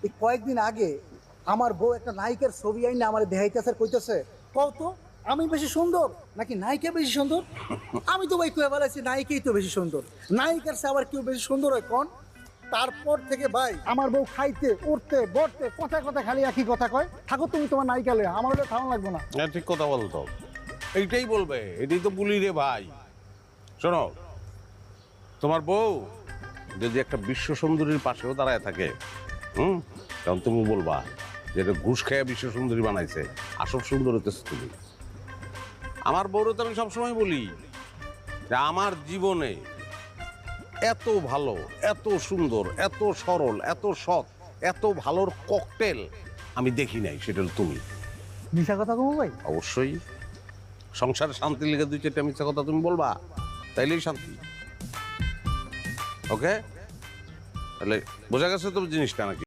এই কয়েকদিন আগে আমার বউ একটা নায়িকার ছবি আইনে আমার দেখাইতেছে আর কইতেছে, কত আমি বেশি সুন্দর নাকি নায়িকা বেশি সুন্দর? আমি তো ভাই কয়ে বলেছি নায়িকাই তো বেশি সুন্দর, নায়িকার চেয়ে আবার কেউ বেশি সুন্দর হয় কোন? তারপর থেকে ভাই আমার বউ খাইতে উঠতে বসতে কথা কথা খালি একই কথা কয়, থাকো তুমি তোমার নায়িকা লয়ে, আমার হলে খাওয়া লাগবে না। হ্যাঁ, ঠিক কথা বলতো, এইটাই বলবে, এটাই তো বলি রে ভাই। শোনো, তোমার বউ যদি একটা বিশ্ব সুন্দরীর পাশেও দাঁড়ায় থাকে, তখন তুমি বলবা যে এটা ঘুষ খেয়ে বিশ্ব সুন্দরী বানাইছে, আসল সুন্দর হতেছে তুমি। আমার বউরও তো আমি সবসময় বলি যে আমার জীবনে এত ভালো, এত সুন্দর, এত সরল, এত সৎ, এত ভালোর ককটেল আমি দেখি নাই, সেটা হলো তুমি। মিশা কথা কমু ভাই? অবশ্যই। সংসারে শান্তি লেগে দুই চারটা মিথ্যা কথা তুমি বলবা, তাইলেই শান্তি। ওকে, তাহলে বোঝা গেছে তো জিনিসটা নাকি?